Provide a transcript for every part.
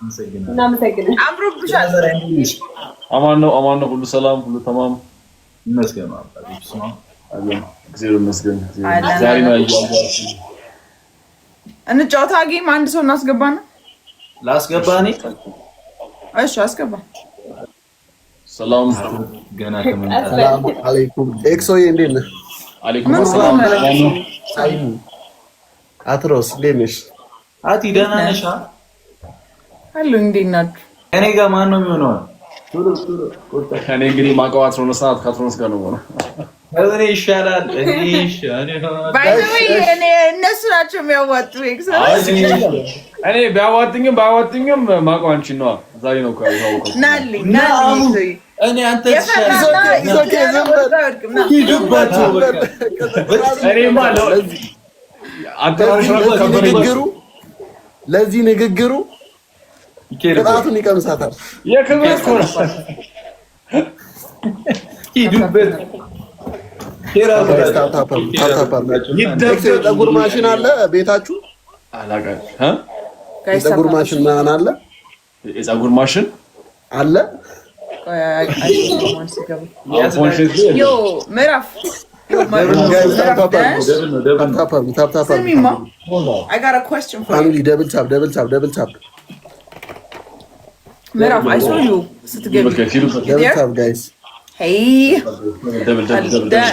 እናመሰግናለን። አምሮብሻል። አማን ነው ሁሉ ሰላም ሁሉ ተማም ይመስገን እግዚአብሔር ይመስገን። ዛሬ ነው እንጫወታ ጌም አንድ ሰው እናስገባና ላስገባኔ እሺ አስገባ። ሰላም ገና ከመጣ ሰላም አለይኩም ኤክሶዬ እንዴት ነህ? አለይኩም ሰላም ሳይሙ አትሮስ እንዴት ነሽ? አቲ ደህና ነሽ? አሉ እንዴት ናችሁ? እኔ ጋር ማን ነው የሚሆነው? እኔ እንግዲህ ማውቀው አትሮንስ ናት። ከአትሮንስ ጋር ነው የሆነው። እኔ ይሻላል እኔ እነሱ ናቸው የሚያዋጡ ኤክስ እኔ ቢያዋጥኝም ማውቀው አንቺን ነዋ። ዛሬ ነው እኮ ያወቀው። ናልኝ እኔ አንተ ለዚህ ንግግሩ ቅጣቱን ይቀምሳታል። የክብር እኮ ነው። ሂዱበት። የፀጉር ማሽን አለ ቤታችሁ? የፀጉር ማሽን ምናምን አለ? የፀጉር ማሽን አለ? ምዕራፍ ምዕራፍ I saw you ስትገቢ Hey,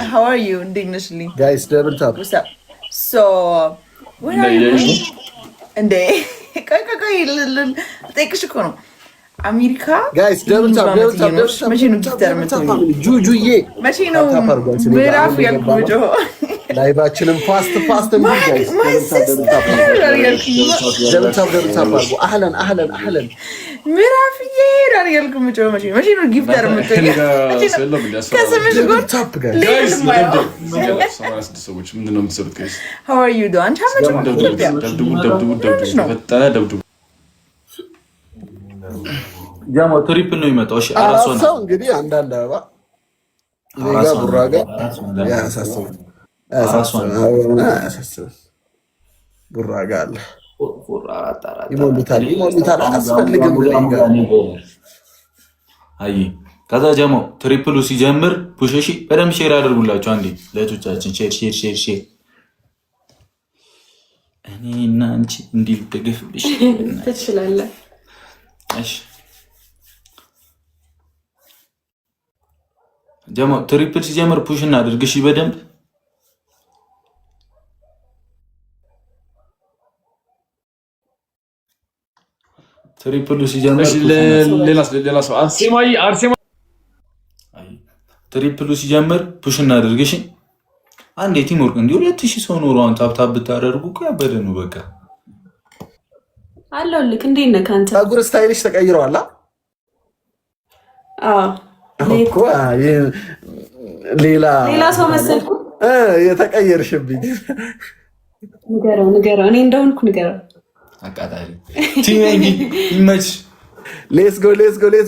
how are you? Indignantly. Guys, double tap. What's up? So, where are you? And they, take a shokono. America? Guys, double tap. Machine gitar metal. Juju ye. Machine ምዕራፍ ያልኩጆ ላይቫችንን ፋስት guys. double tap. አህለን ምዕራፍ ይሄዳል ያልኩ መቼም ነው ጊፍተር መጥቶኝ ከስምሽ ጎን ታፕ ጋይስ ሰዎች ምንድነው የምትሰሩት ጋይስ? how are you doing? ደብድቡ ጃሞ ትሪፕል ነው የሚመጣው። እሺ አራሷ ነው እንግዲህ አንዳንድ አበባ ኔጋ ቡራጋ ያሳስብ ቡራጋ አለ ይሞሉታል አስፈልግም። አይ ከዛ ጀሞ ትሪፕሉ ሲጀምር ፑሽሺ በደንብ ሼር አድርጉላችሁ። አንዴ ለቶቻችን ሼር እኔ እና አንቺ እንዲል ደግፍልሽ ትችላለህ። እሺ ጀሞ ትሪፕል ሲጀምር ፑሽ እናድርግ። እሺ በደንብ ትሪፕሉ ሲጀምር ሌላ ሰው አርሴማ ትሪፕሉ ሲጀምር ፑሽ እናድርግ። እሺ አንዴ ቲም ወርክ እንዲሁ 2000 ሰው ኖሮ አሁን ታፕታፕ ብታደርጉ እኮ ያበደ ነው። በቃ አለሁልህ። እንዴት ነህ አንተ? ፀጉር ስታይልሽ ተቀይሯል? እኮ ሌላ ሰው መሰልኩ። የተቀየርሽብኝ ንገረው እኔ እንደሆንኩ ንገረው። አቃጣሪ ቲሜንጊ ይመች። ሌትስ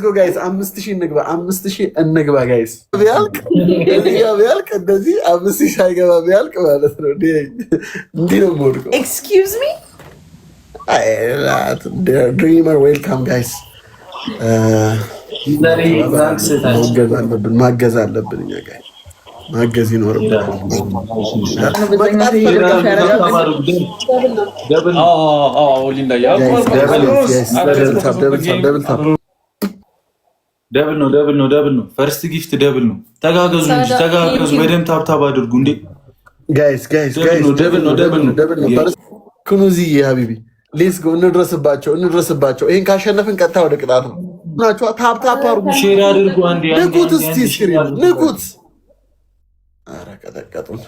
ጎ ጋይስ 5000 እንግባ ጋይስ። ቢያልቅ እንደዚህ 5000 ሳይገባ ቢያልቅ ማለት ነው እንዲህ ነው የምወድቀው። ኤክስኪውዝ ሚ ድሪመር ዌልካም ጋይስ። ማገዝ አለብን እኛ ጋር ማገዝ ይኖርብናል። ደብል ነው። ፈርስት ጊፍት ደብል ነው። ተጋገዙ እንጂ ተጋገዙ። በደንብ ታብታብ አድርጉ እንዴ ጋይስ። ደብል ነው። ኩኑዚ ሀቢቢ ሌትስ ጎ እንድረስባቸው። ይሄን ካሸነፍን ቀጥታ ወደ ቅጣት ነው ናቸው። ታብታብ አድርጉ፣ ሼር አድርጉ። አንዴ ንኩት፣ እስቲ ስክሪን ንኩት። ኧረ ቀጠቀጡን።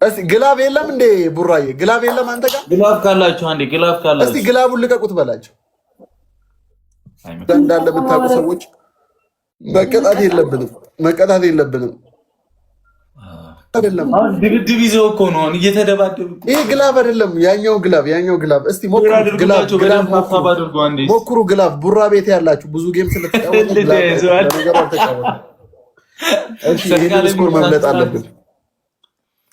እስቲ ግላብ የለም እንዴ ቡራዬ? ግላብ የለም አንተ ጋር? ግላብ ካላችሁ አንዴ ግላብ ካላችሁ እስቲ ግላቡን ልቀቁት በላቸው። እንዳለ የምታውቁ ሰዎች መቀጣት የለብንም። አይደለም ድብድብ ይዘው እኮ ነው እየተደባደቡ። ይሄ ግላብ አይደለም፣ ያኛው ግላብ። እስቲ ሞክሩ፣ ግላብ ቡራ ቤት ያላችሁ ብዙ ጌም ስለተጫወቱ ይህን ስኮር መብለጥ አለብን።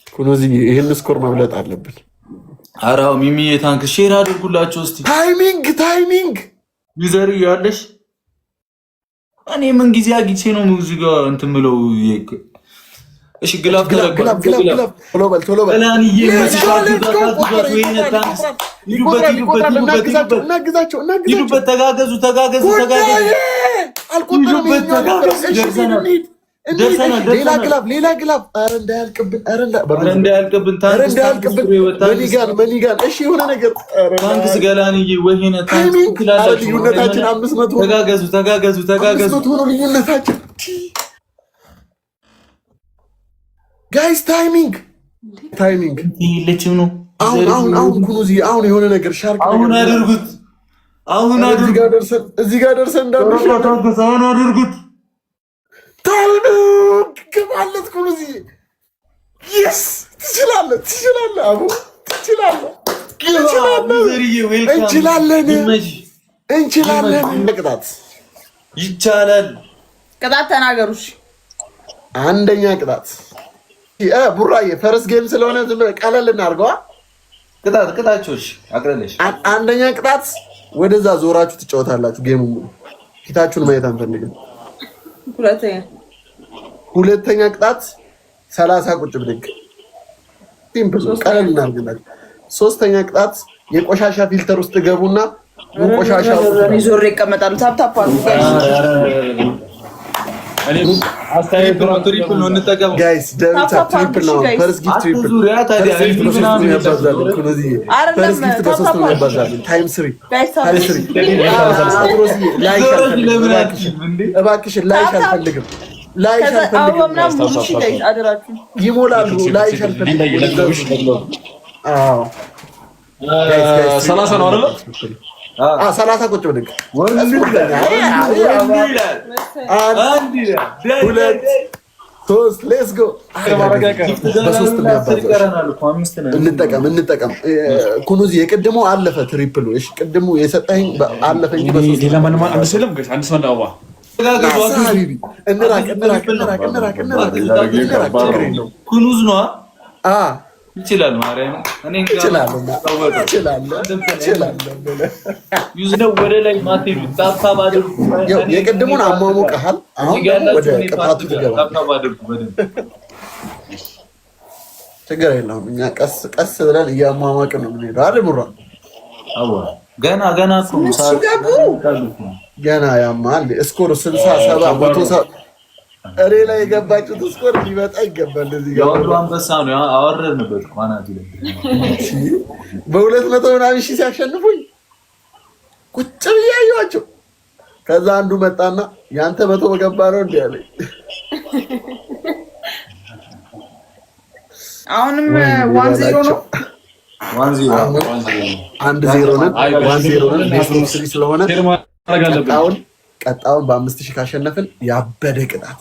ኩኖዚ ይህን ስኮር መብለጥ አለብን። አራው ሚሚ የታንክ ሼር አድርጉላችሁ እስቲ። ታይሚንግ ዩዘር ያለሽ እኔ ምን ጊዜ አግቼ ነው ሙዚቃ እንትን ምለው እሺ ግላብ ቶሎ በል እላንዬ ይዱበት ተጋገዙ ሌላ ግላብ ኧረ እንዳያልቅብን መኒጋን እሺ የሆነ ነገር ታንክስ ገላንዬ ወይኔ ልዩነታችን 500 ተጋገዙ 500 ነው ልዩነታችን ጋይስ ታይሚንግ ይለችም ነው አሁን ኩኑዚ አሁን የሆነ ነገር ሻርክ አሁን አድርጉት እዚህ ጋር ደርሰን አሁን አድርጉት ታይሚንግ ግባለት ኩኑዚ የስ ትችላለህ አቡ እንችላለን ቅጣት ይቻላል ቅጣት ተናገሩሽ አንደኛ ቅጣት ቡራዬ ፈረስ ጌም ስለሆነ ዝም ብለህ ቀለል እናድርገዋ ቅጣቾች አቅለለሽ አንደኛ ቅጣት ወደዛ ዞራችሁ ትጫወታላችሁ ጌሙ ፊታችሁን ማየት አንፈልግም ሁለተኛ ቅጣት 30 ቁጭ ብድግ ሲምፕል ቀለል እናድርግላችሁ ሶስተኛ ቅጣት የቆሻሻ ፊልተር ውስጥ ገቡና ቆሻሻው ዞር ይቀመጣሉ ታፕታፕ ትሪፕል ነው እንጠቀም ጋይስ ደብታ ትሪፕል ነው ፈርስት ጊፍት ትሪፕል በሶስት ነው ያባዛልን ታይም 3 እባክሽን ላይሽ አልፈልግም ይሞላሉ ላይሽ አልፈልግም 30 ነው አይደል 30 ቁጭ ብድግ ሁለት ሶስት ሌትስ ጎ በሶስት እንጠቀም ኩኑዚ የቅድሙ አለፈ ትሪፕሉ እሺ ቅድሙ የሰጠኝ አለፈ እንጂ በሶስት ኩኑዝ ነው ይችላል ማርያም እኔ ዩዝነው ወደ ላይ ማቴሉ ታፋ ባድሩ የቅድሙን አሟሙቀሃል አሁን ወደ ቅጣቱ ትገባለህ ችግር የለውም እኛ ቀስ ብለን እያሟሟቅን ነው የምንሄደው አይደል ቡራ ገና ያማል ስኮር 67 100 እሬ ላይ የገባችሁት ስኮር ሊመጣ ይገባል እዚህ ጋር ያው አንበሳ ነው አወረድንበት ቋናት ይለኝ በ200 ምናምን ሺህ ሲያሸንፉኝ ቁጭ ብዬ አየኋቸው ከዛ አንዱ መጣና ያንተ 100 በገባ ነው እንዴ አለኝ አሁንም 1-0 ነው 1-0 ነው 1-0 ነው ቤስት ስለሆነ ቀጣውን በ5000 ካሸነፍን ያበደ ቅጣት